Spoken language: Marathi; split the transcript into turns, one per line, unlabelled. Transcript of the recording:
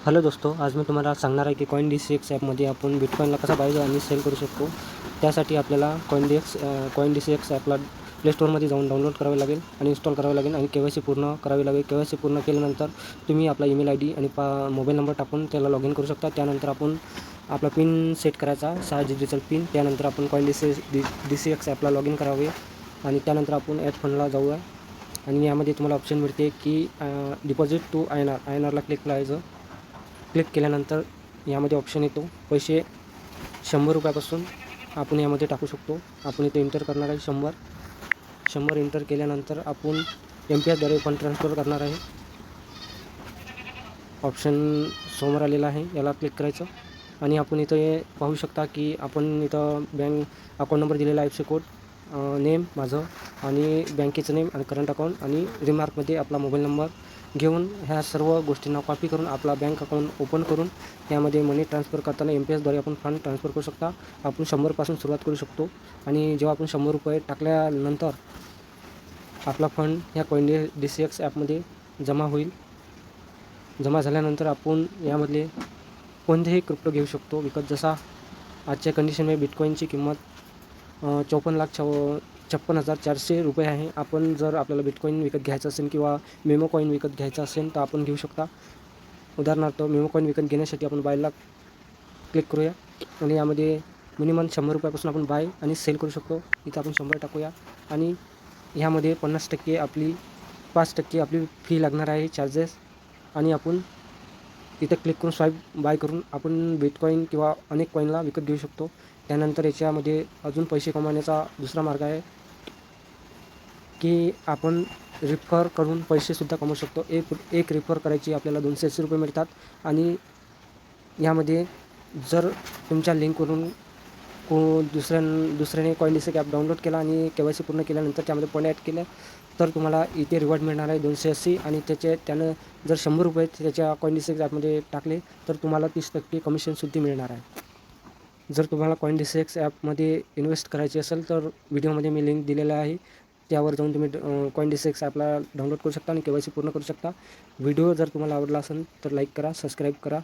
हॅलो दोस्तो, आज मी तुम्हाला सांगणार आहे की CoinDCX ॲपमध्ये आपण बिटकॉईनला कसा बाय आणि सेल करू शकतो. त्यासाठी आपल्याला CoinDCX ॲपला प्ले स्टोअरमध्ये जाऊन डाउनलोड करावे लागेल आणि इन्स्टॉल करावे लागेल आणि KYC पूर्ण करावे लागेल. KYC पूर्ण केल्यानंतर तुम्ही आपला ईमेल ID आणि मोबाईल नंबर टाकून त्याला लॉग इन करू शकता. त्यानंतर आपण आपला पिन सेट करायचा 6 डिजिटल पिन. त्यानंतर आपण CoinDCX ॲपला लॉग इन करावे आणि त्यानंतर आपण ॲड फंडला जाऊया आणि यामध्ये तुम्हाला ऑप्शन मिळते की डिपॉझिट टू INRला क्लिक करायचं. क्लिक केल्यानंतर यामध्ये ऑप्शन येतो पैसे 100 रुपयापासून आपण यामध्ये टाकू शकतो. आपण इथे एंटर करणार आहे 100 एंटर केल्यानंतर आपण MPSद्वारे फंड ट्रान्सफर करणार आहे. ऑप्शन समोर आलेला आहे, याला क्लिक करायचं आणि आपण इथे पाहू शकता की आपण इथं बँक अकाउंट नंबर दिलेला आहे, IFSC कोड, नेम माझं आणि बँकेचं नेम आणि करंट अकाउंट आणि रिमार्कमध्ये आपला मोबाईल नंबर घेऊन ह्या सर्व गोष्टींना कॉपी करून आपला बँक अकाउंट ओपन करून यामध्ये मनी ट्रान्सफर करताना MPSद्वारे आपण फंड ट्रान्सफर करू शकता. आपण 100पासून सुरुवात करू शकतो आणि जेव्हा आपण 100 रुपये टाकल्यानंतर आपला फंड ह्या CoinDCX ॲपमध्ये जमा होईल. जमा झाल्यानंतर आपण यामधले कोणतेही क्रिप्टो घेऊ शकतो विकत. जसा आजच्या कंडिशनमध्ये बिटकॉईनची किंमत 54,56,400 रुपये आहे. आपण जर आपल्याला बिटकॉईन विकत घ्यायचं असेल किंवा मेमो कॉईन विकत घ्यायचं असेल तर आपण घेऊ शकता. उदाहरणार्थ मेमो कॉईन विकत घेण्यासाठी आपण बायला क्लिक करूया आणि यामध्ये मिनिमम 100 रुपयापासून आपण बाय आणि सेल करू शकतो. इथं आपण 100 टाकूया आणि ह्यामध्ये 50% आपली 5% आपली फी लागणार आहे, चार्जेस. आणि आपण इथं क्लिक करून स्वाईप बाय करून आपण बिटकॉईन किंवा अनेक कॉईनला विकत घेऊ शकतो. त्यानंतर याच्यामध्ये अजून पैसे कमवण्याचा दुसरा मार्ग आहे की आपण रिफर करून पैसेसुद्धा कमवू शकतो. एक रिफर करायची आपल्याला 280 रुपये मिळतात आणि यामध्ये जर तुमच्या लिंकवरून दुसऱ्याने CoinDCX ॲप डाउनलोड केला आणि KYC पूर्ण केल्यानंतर त्यामध्ये पॉईंट ॲड केलं तर तुम्हाला इथे रिवॉर्ड मिळणार आहे 280 आणि त्यानं जर 100 रुपये त्याच्या CoinDCX ॲपमध्ये टाकले तर तुम्हाला 30% कमिशनसुद्धा मिळणार आहे. जर तुम्हाला CoinDCX ॲपमध्ये इन्व्हेस्ट करायची असेल तर व्हिडिओमध्ये मी लिंक दिलेला आहे, त्यावर जाऊन तुम्ही CoinDCX ॲपला डाउनलोड करू शकता आणि KYC पूर्ण करू शकता. व्हिडिओ जर तुम्हाला आवडला असेल तर लाईक करा, सबस्क्राईब करा.